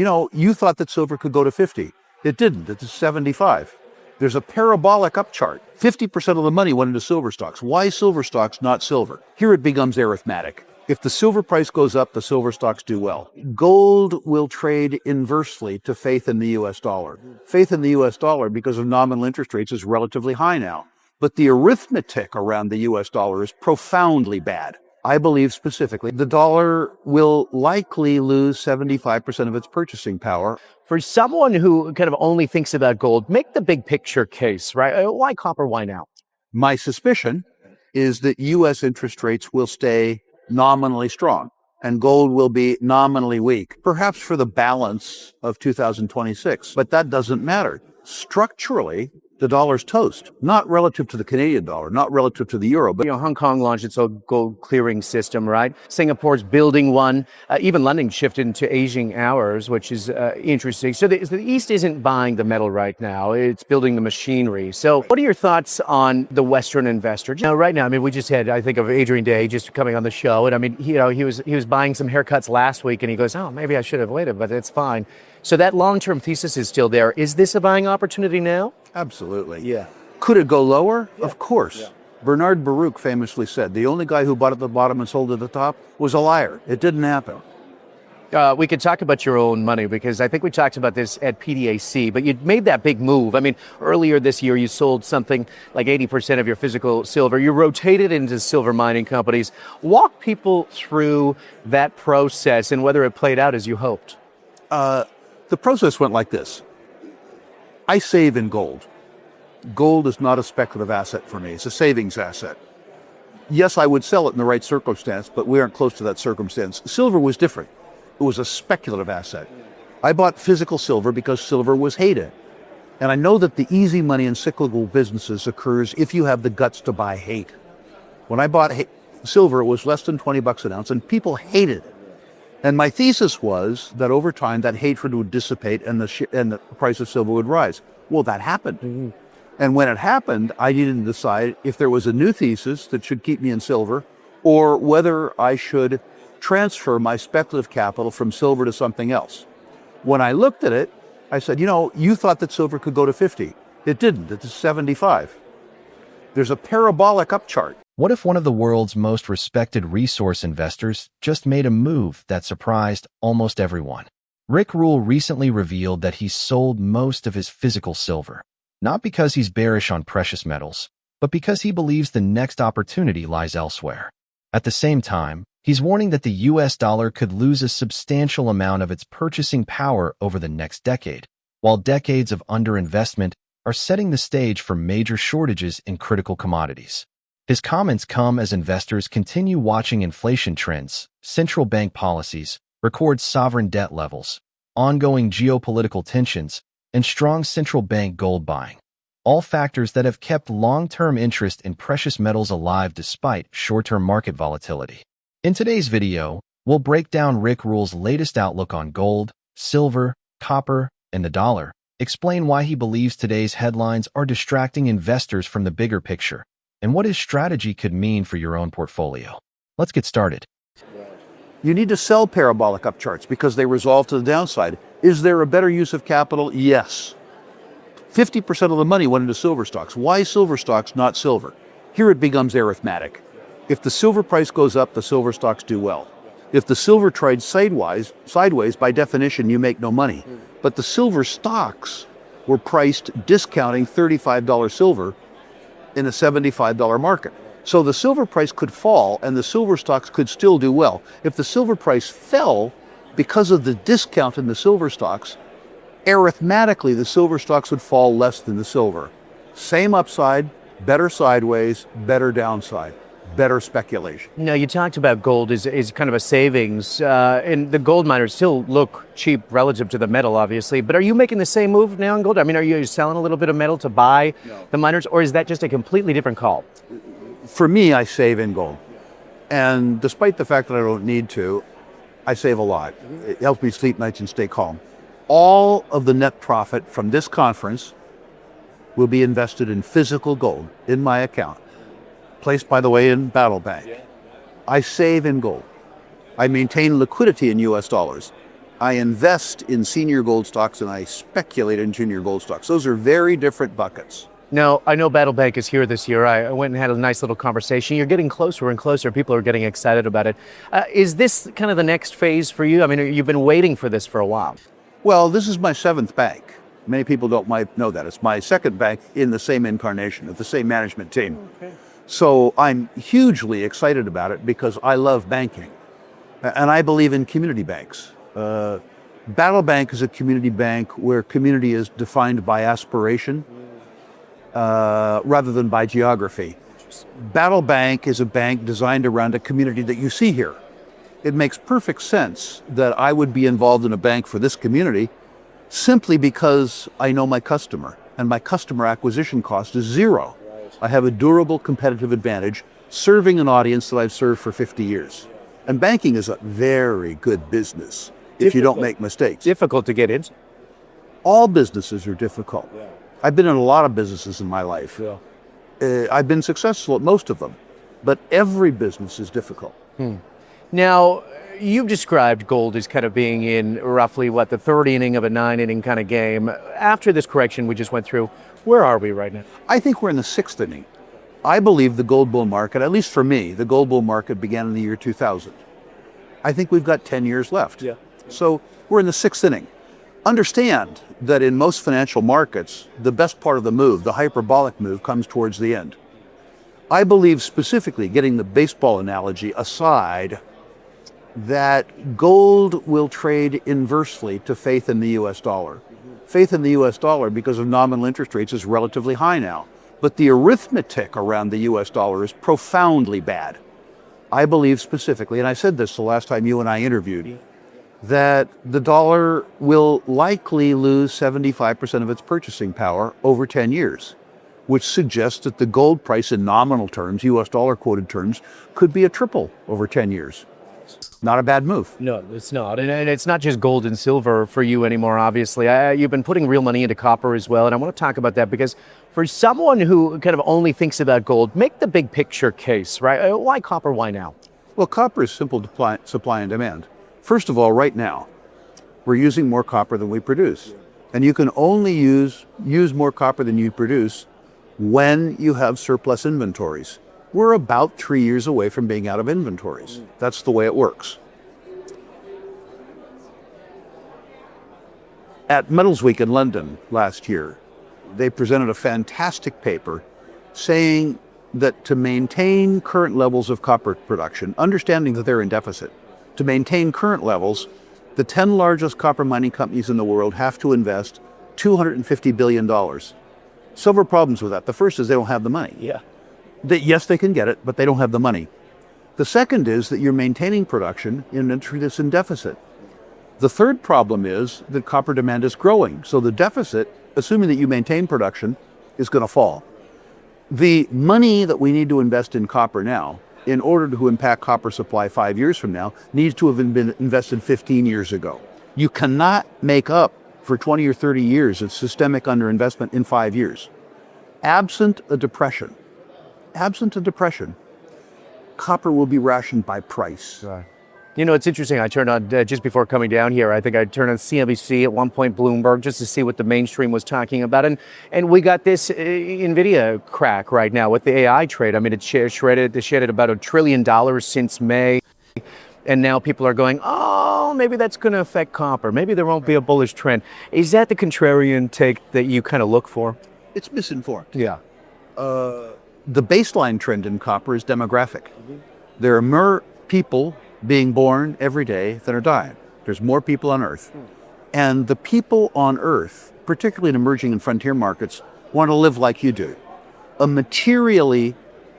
You thought that silver could go to 50. It didn't. It's 75. There's a parabolic up chart. 50% of the money went into silver stocks. Why silver stocks, not silver? Here it becomes arithmetic. If the silver price goes up, the silver stocks do well. Gold will trade inversely to faith in the US dollar. Faith in the US dollar, because of nominal interest rates, is relatively high now. But the arithmetic around the US dollar is profoundly bad. I believe specifically the dollar will likely lose 75% of its purchasing power. For someone who kind of only thinks about gold, make the big picture case, right? Why copper? Why now? My suspicion is that US interest rates will stay nominally strong and gold will be nominally weak, perhaps for the balance of 2026. But that doesn't matter. Structurally, the dollar's toast, not relative to the Canadian dollar, not relative to the euro. But Hong Kong launched its own gold clearing system, right? Singapore's building one. Even London shifted into Asian hours, which is interesting. So the East isn't buying the metal right now. It's building the machinery. So what are your thoughts on the Western investor? Right now, we just had, I think of Adrian Day just coming on the show. And he was buying some haircuts last week and he goes, oh, maybe I should have waited, but it's fine. So that long-term thesis is still there. Is this a buying opportunity now? Absolutely. Yeah. Could it go lower? Yeah. Of course. Yeah. Bernard Baruch famously said, the only guy who bought at the bottom and sold at the top was a liar. It didn't happen. We could talk about your own money because I think we talked about this at PDAC, but you made that big move. Earlier this year, you sold something like 80% of your physical silver. You rotated into silver mining companies. Walk people through that process and whether it played out as you hoped. The process went like this. I save in gold. Gold is not a speculative asset for me. It's a savings asset. Yes, I would sell it in the right circumstance, but we aren't close to that circumstance. Silver was different. It was a speculative asset. I bought physical silver because silver was hated. And I know that the easy money in cyclical businesses occurs if you have the guts to buy hate. When I bought silver, it was less than $20 an ounce, and people hated it. And my thesis was that over time, that hatred would dissipate and the price of silver would rise. Well, that happened. Mm-hmm. And when it happened, I needed to decide if there was a new thesis that should keep me in silver or whether I should transfer my speculative capital from silver to something else. When I looked at it, I said, you thought that silver could go to 50. It didn't. It's 75. There's a parabolic up chart. What if one of the world's most respected resource investors just made a move that surprised almost everyone? Rick Rule recently revealed that he's sold most of his physical silver, not because he's bearish on precious metals, but because he believes the next opportunity lies elsewhere. At the same time, he's warning that the US dollar could lose a substantial amount of its purchasing power over the next decade, while decades of underinvestment are setting the stage for major shortages in critical commodities. His comments come as investors continue watching inflation trends, central bank policies, record sovereign debt levels, ongoing geopolitical tensions, and strong central bank gold buying, all factors that have kept long-term interest in precious metals alive despite short-term market volatility. In today's video, we'll break down Rick Rule's latest outlook on gold, silver, copper, and the dollar, explain why he believes today's headlines are distracting investors from the bigger picture, and what his strategy could mean for your own portfolio. Let's get started. You need to sell parabolic up charts because they resolve to the downside. Is there a better use of capital? Yes. 50% of the money went into silver stocks. Why silver stocks, not silver? Here it becomes arithmetic. If the silver price goes up, the silver stocks do well. If the silver trades sideways, by definition, you make no money. But the silver stocks were priced discounting $35 silver in a $75 market. So the silver price could fall and the silver stocks could still do well. If the silver price fell because of the discount in the silver stocks, arithmetically the silver stocks would fall less than the silver. Same upside, better sideways, better downside, better speculation. Now, you talked about gold is kind of a savings, and the gold miners still look cheap relative to the metal, obviously. But are you making the same move now in gold? Are you selling a little bit of metal to buy the miners, or is that just a completely different call? For me, I save in gold. And despite the fact that I don't need to, I save a lot. It helps me sleep nights and stay calm. All of the net profit from this conference will be invested in physical gold in my account, placed, by the way, in Battle Bank. I save in gold. I maintain liquidity in US dollars. I invest in senior gold stocks and I speculate in junior gold stocks. Those are very different buckets. Now, I know Battle Bank is here this year. I went and had a nice little conversation. You're getting closer and closer. People are getting excited about it. Is this kind of the next phase for you? I mean, you've been waiting for this for a while. Well, this is my 7th bank. Many people might know that. It's my 2nd bank in the same incarnation, of the same management team. Okay. So I'm hugely excited about it because I love banking. And I believe in community banks. Battle Bank is a community bank where community is defined by aspiration rather than by geography. Battle Bank is a bank designed around a community that you see here. It makes perfect sense that I would be involved in a bank for this community simply because I know my customer, and my customer acquisition cost is 0. I have a durable competitive advantage serving an audience that I've served for 50 years. And banking is a very good business if you don't make mistakes. Difficult to get into. All businesses are difficult. I've been in a lot of businesses in my life. I've been successful at most of them, but every business is difficult. Now, you've described gold as kind of being in roughly, the 3rd inning of a 9-inning kind of game. After this correction we just went through, where are we right now? I think we're in the 6th inning. I believe the gold bull market, at least for me, the gold bull market began in the year 2000. I think we've got 10 years left. So we're in the 6th inning. Understand that in most financial markets, the best part of the move, the hyperbolic move, comes towards the end. I believe specifically, getting the baseball analogy aside, that gold will trade inversely to faith in the US dollar. Faith in the US dollar, because of nominal interest rates, is relatively high now. But the arithmetic around the US dollar is profoundly bad. I believe specifically, and I said this the last time you and I interviewed, that the dollar will likely lose 75% of its purchasing power over 10 years, which suggests that the gold price in nominal terms, US dollar quoted terms, could be a triple over 10 years. Not a bad move. No, it's not. And it's not just gold and silver for you anymore, obviously. You've been putting real money into copper as well. And I want to talk about that because for someone who kind of only thinks about gold, make the big picture case, right? Why copper? Why now? Well, copper is simple supply and demand. First of all, right now, we're using more copper than we produce. And you can only use more copper than you produce when you have surplus inventories. We're about 3 years away from being out of inventories. That's the way it works. At Metals Week in London last year, they presented a fantastic paper saying that to maintain current levels of copper production, understanding that they're in deficit, to maintain current levels, the 10 largest copper mining companies in the world have to invest $250 billion. Several problems with that. The first is they don't have the money. Yes, they can get it, but they don't have the money. The second is that you're maintaining production in an industry that's in deficit. The third problem is that copper demand is growing. So the deficit, assuming that you maintain production, is going to fall. The money that we need to invest in copper now, in order to impact copper supply 5 years from now, needs to have been invested 15 years ago. You cannot make up for 20 or 30 years of systemic underinvestment in 5 years. Absent a depression, copper will be rationed by price. You know, it's interesting. I turned on, just before coming down here, I think I turned on CNBC, at one point Bloomberg, just to see what the mainstream was talking about. And we got this NVIDIA crack right now with the AI trade. I mean, it shredded about $1 trillion since May. And now people are going, oh, maybe that's going to affect copper. Maybe there won't be a bullish trend. Is that the contrarian take that you kind of look for? It's misinformed. Yeah. The baseline trend in copper is demographic. There are more people being born every day than are dying. There's more people on Earth. And the people on Earth, particularly in emerging and frontier markets, want to live like you do. A materially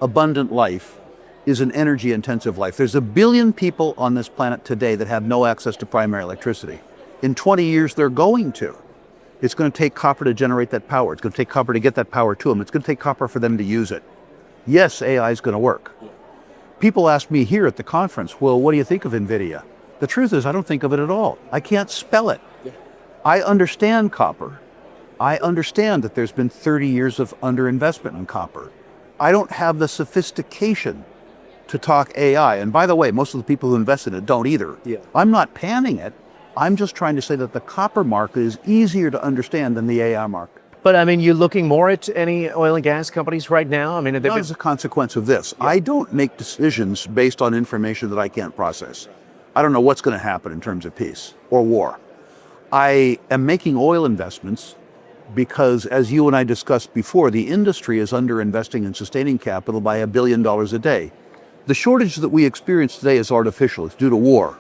abundant life is an energy-intensive life. There's 1 billion people on this planet today that have no access to primary electricity. In 20 years, they're going to. It's going to take copper to generate that power. It's going to take copper to get that power to them. It's going to take copper for them to use it. Yes, AI is going to work. People ask me here at the conference, well, what do you think of NVIDIA? The truth is, I don't think of it at all. I can't spell it. I understand copper. I understand that there's been 30 years of underinvestment in copper. I don't have the sophistication to talk AI. And by the way, most of the people who invest in it don't either. I'm not panning it. I'm just trying to say that the copper market is easier to understand than the AI market. But I mean, you're looking more at any oil and gas companies right now? I mean, Not as a consequence of this. I don't make decisions based on information that I can't process. I don't know what's going to happen in terms of peace or war. I am making oil investments because, as you and I discussed before, the industry is underinvesting in sustaining capital by $1 billion a day. The shortage that we experience today is artificial. It's due to war.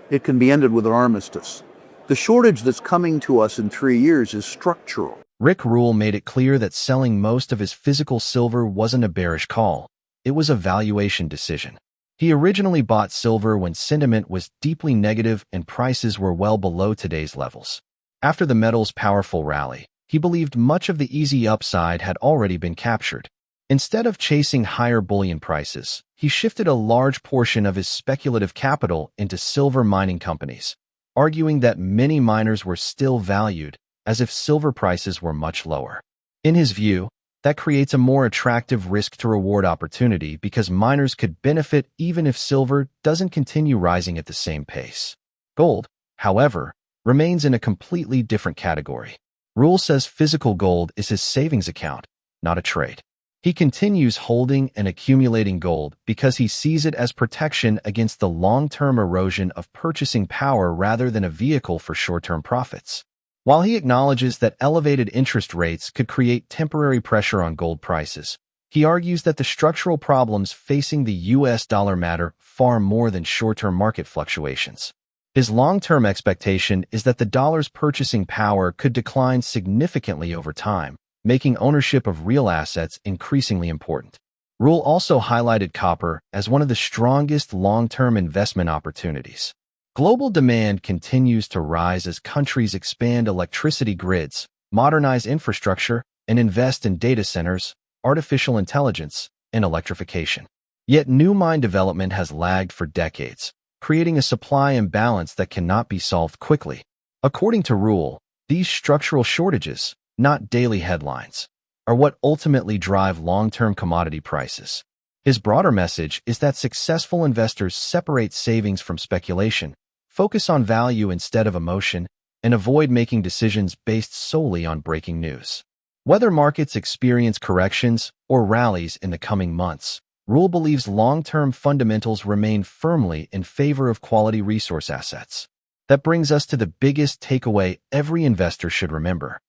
It can be ended with an armistice. The shortage that's coming to us in 3 years is structural. Rick Rule made it clear that selling most of his physical silver wasn't a bearish call. It was a valuation decision. He originally bought silver when sentiment was deeply negative and prices were well below today's levels. After the metal's powerful rally, he believed much of the easy upside had already been captured. Instead of chasing higher bullion prices, he shifted a large portion of his speculative capital into silver mining companies, arguing that many miners were still valued, as if silver prices were much lower. In his view, that creates a more attractive risk-to-reward opportunity because miners could benefit even if silver doesn't continue rising at the same pace. Gold, however, remains in a completely different category. Rule says physical gold is his savings account, not a trade. He continues holding and accumulating gold because he sees it as protection against the long-term erosion of purchasing power rather than a vehicle for short-term profits. While he acknowledges that elevated interest rates could create temporary pressure on gold prices, he argues that the structural problems facing the US dollar matter far more than short-term market fluctuations. His long-term expectation is that the dollar's purchasing power could decline significantly over time, making ownership of real assets increasingly important. Rule also highlighted copper as one of the strongest long-term investment opportunities. Global demand continues to rise as countries expand electricity grids, modernize infrastructure, and invest in data centers, artificial intelligence, and electrification. Yet new mine development has lagged for decades, creating a supply imbalance that cannot be solved quickly. According to Rule, these structural shortages, not daily headlines, are what ultimately drive long-term commodity prices. His broader message is that successful investors separate savings from speculation, focus on value instead of emotion, and avoid making decisions based solely on breaking news. Whether markets experience corrections or rallies in the coming months, Rule believes long-term fundamentals remain firmly in favor of quality resource assets. That brings us to the biggest takeaway every investor should remember.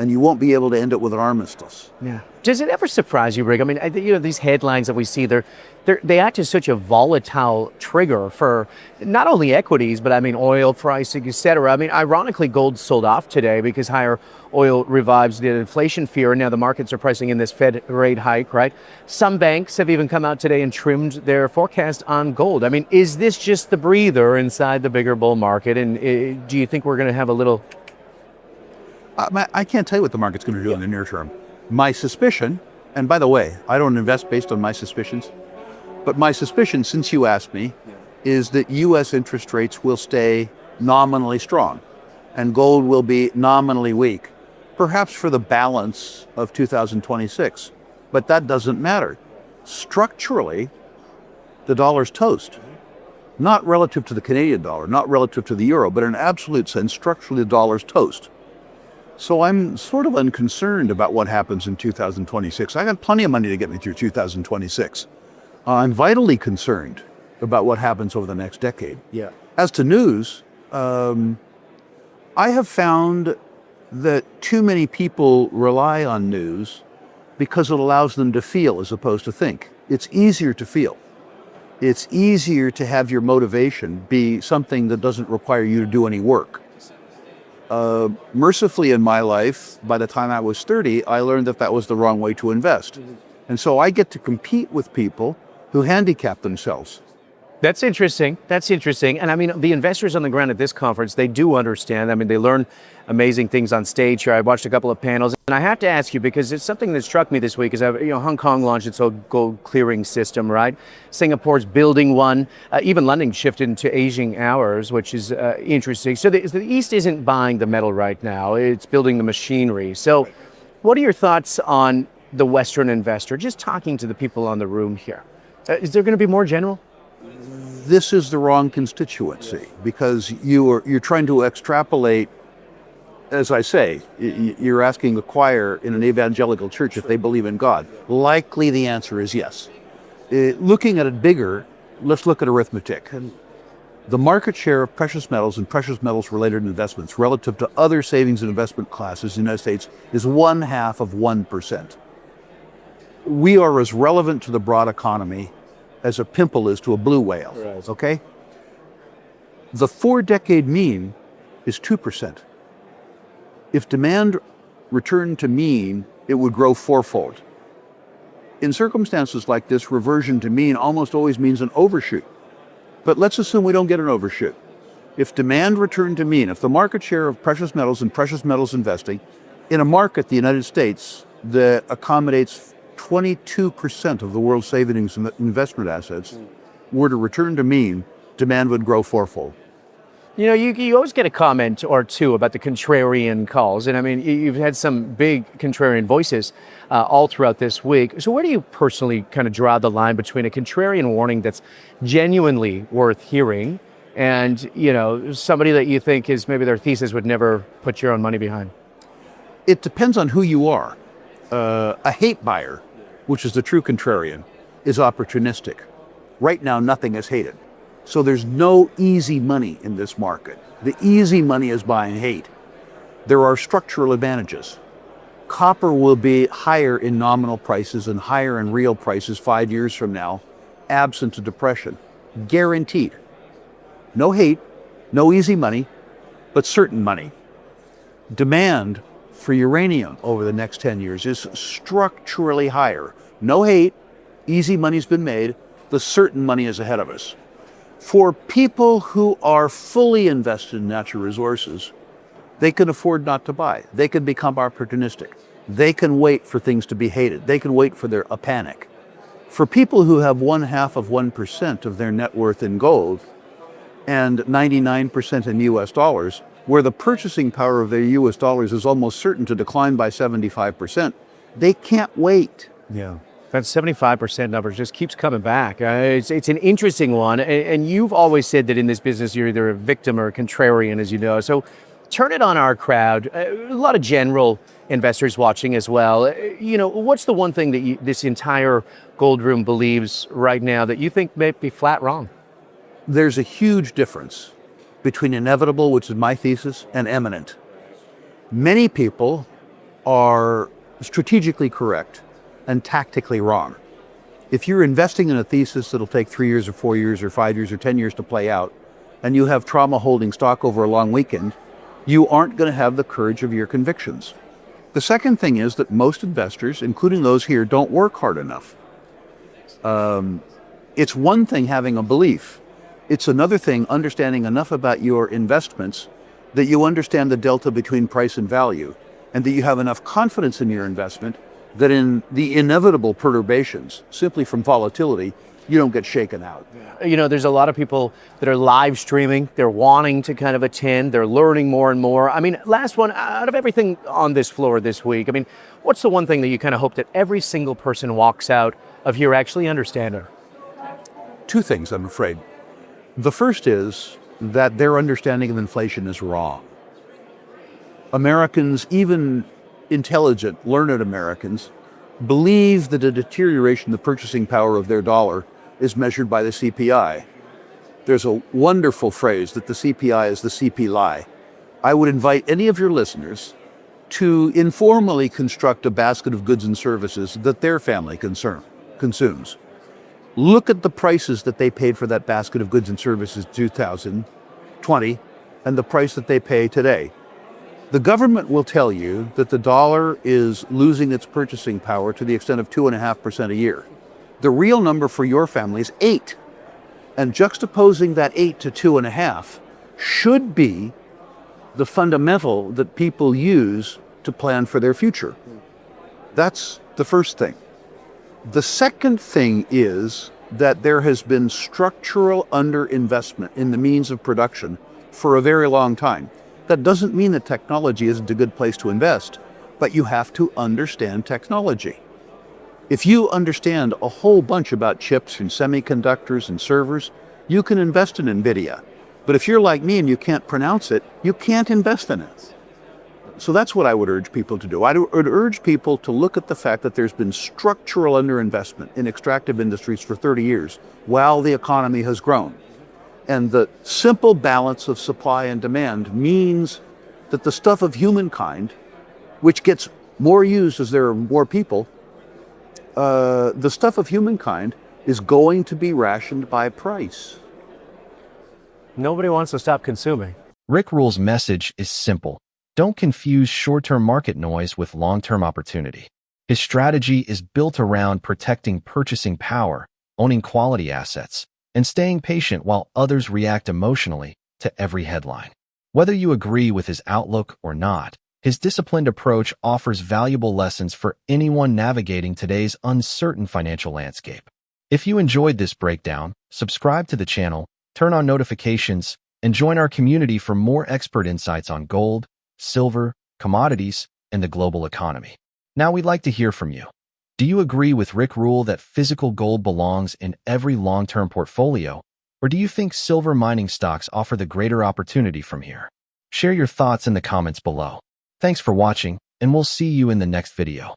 And you won't be able to end it with an armistice. Yeah. Does it ever surprise you, Rick? I mean, these headlines that we see, they act as such a volatile trigger for not only equities, but I mean, oil pricing, et cetera. I mean, ironically, gold sold off today because higher oil revives the inflation fear, and now the markets are pricing in this Fed rate hike, right? Some banks have even come out today and trimmed their forecast on gold. I mean, is this just the breather inside the bigger bull market? And do you think we're going to have a little... I can't tell you what the market's going to do in the near term. My suspicion, and by the way, I don't invest based on my suspicions, but my suspicion, since you asked me, is that U.S. interest rates will stay nominally strong and gold will be nominally weak, perhaps for the balance of 2026. But that doesn't matter. Structurally, the dollar's toast. Not relative to the Canadian dollar, not relative to the euro, but in an absolute sense, structurally the dollar's toast. So I'm sort of unconcerned about what happens in 2026. I got plenty of money to get me through 2026. I'm vitally concerned about what happens over the next decade. Yeah. As to news, I have found that too many people rely on news because it allows them to feel as opposed to think. It's easier to feel. It's easier to have your motivation be something that doesn't require you to do any work. Mercifully in my life, by the time I was 30, I learned that that was the wrong way to invest. And so I get to compete with people who handicap themselves. That's interesting. That's interesting. And I mean, the investors on the ground at this conference, they do understand. I mean, they learn amazing things on stage here. I watched a couple of panels. And I have to ask you, because it's something that struck me this week, is Hong Kong launched its own gold clearing system, right? Singapore's building one. Even London shifted into Asian hours, which is interesting. So the East isn't buying the metal right now. It's building the machinery. So what are your thoughts on the Western investor? Just talking to the people on the room here. Is there going to be more general? this is the wrong constituency, because you're trying to extrapolate. As I say, you're asking the choir in an evangelical church if they believe in God. Likely the answer is yes. Looking at it bigger, let's look at arithmetic. The market share of precious metals and precious metals related investments relative to other savings and investment classes in the United States is 0.5%. We are as relevant to the broad economy as a pimple is to a blue whale, okay? The 4-decade mean is 2%. If demand returned to mean, it would grow fourfold. In circumstances like this, reversion to mean almost always means an overshoot. But let's assume we don't get an overshoot. If demand returned to mean, if the market share of precious metals and precious metals investing in a market, the United States, that accommodates 22% of the world's savings and investment assets, were to return to mean, demand would grow fourfold. You know, you always get a comment or two about the contrarian calls. And I mean, you've had some big contrarian voices all throughout this week. So where do you personally kind of draw the line between a contrarian warning that's genuinely worth hearing and, you know, somebody that you think is maybe their thesis would never put your own money behind? It depends on who you are. A hate buyer, which is the true contrarian, is opportunistic. Right now, nothing is hated. So there's no easy money in this market. The easy money is buying hate. There are structural advantages. Copper will be higher in nominal prices and higher in real prices 5 years from now, absent a depression. Guaranteed. No hate, no easy money, but certain money. Demand for uranium over the next 10 years is structurally higher. No hate, easy money's been made, the certain money is ahead of us. For people who are fully invested in natural resources, they can afford not to buy. They can become opportunistic. They can wait for things to be hated. They can wait for a panic. For people who have 0.5% of their net worth in gold and 99% in US dollars, where the purchasing power of their US dollars is almost certain to decline by 75%, they can't wait. Yeah. That 75% number just keeps coming back. It's an interesting one. And you've always said that in this business, you're either a victim or a contrarian, as you know. So turn it on our crowd. A lot of general investors watching as well. You know, what's the one thing that this entire gold room believes right now that you think may be flat wrong? There's a huge difference between inevitable, which is my thesis, and imminent. Many people are strategically correct and tactically wrong. If you're investing in a thesis that'll take 3 years or 4 years or 5 years or 10 years to play out, and you have trauma holding stock over a long weekend, you aren't going to have the courage of your convictions. The second thing is that most investors, including those here, don't work hard enough. It's one thing having a belief. It's another thing understanding enough about your investments that you understand the delta between price and value, and that you have enough confidence in your investment that in the inevitable perturbations, simply from volatility, you don't get shaken out. You know, there's a lot of people that are live streaming. They're wanting to kind of attend. They're learning more and more. I mean, last one, out of everything on this floor this week, I mean, what's the one thing that you kind of hope that every single person walks out of here actually understanding? Two things, I'm afraid. The first is that their understanding of inflation is wrong. Americans, even intelligent, learned Americans, believe that a deterioration in the purchasing power of their dollar is measured by the CPI. There's a wonderful phrase that the CPI is the CP lie. I would invite any of your listeners to informally construct a basket of goods and services that their family consumes. Look at the prices that they paid for that basket of goods and services in 2020 and the price that they pay today. The government will tell you that the dollar is losing its purchasing power to the extent of 2.5% a year. The real number for your family is 8. And juxtaposing that 8 to 2.5 should be the fundamental that people use to plan for their future. That's the first thing. The second thing is that there has been structural underinvestment in the means of production for a very long time. That doesn't mean that technology isn't a good place to invest, but you have to understand technology. If you understand a whole bunch about chips and semiconductors and servers, you can invest in NVIDIA. But if you're like me and you can't pronounce it, you can't invest in it. So that's what I would urge people to do. I would urge people to look at the fact that there's been structural underinvestment in extractive industries for 30 years while the economy has grown. And the simple balance of supply and demand means that the stuff of humankind, which gets more used as there are more people, the stuff of humankind is going to be rationed by price. Nobody wants to stop consuming. Rick Rule's message is simple. Don't confuse short-term market noise with long-term opportunity. His strategy is built around protecting purchasing power, owning quality assets, and staying patient while others react emotionally to every headline. Whether you agree with his outlook or not, his disciplined approach offers valuable lessons for anyone navigating today's uncertain financial landscape. If you enjoyed this breakdown, subscribe to the channel, turn on notifications, and join our community for more expert insights on gold, silver, commodities, and the global economy. Now we'd like to hear from you. Do you agree with Rick Rule that physical gold belongs in every long-term portfolio, or do you think silver mining stocks offer the greater opportunity from here? Share your thoughts in the comments below. Thanks for watching, and we'll see you in the next video.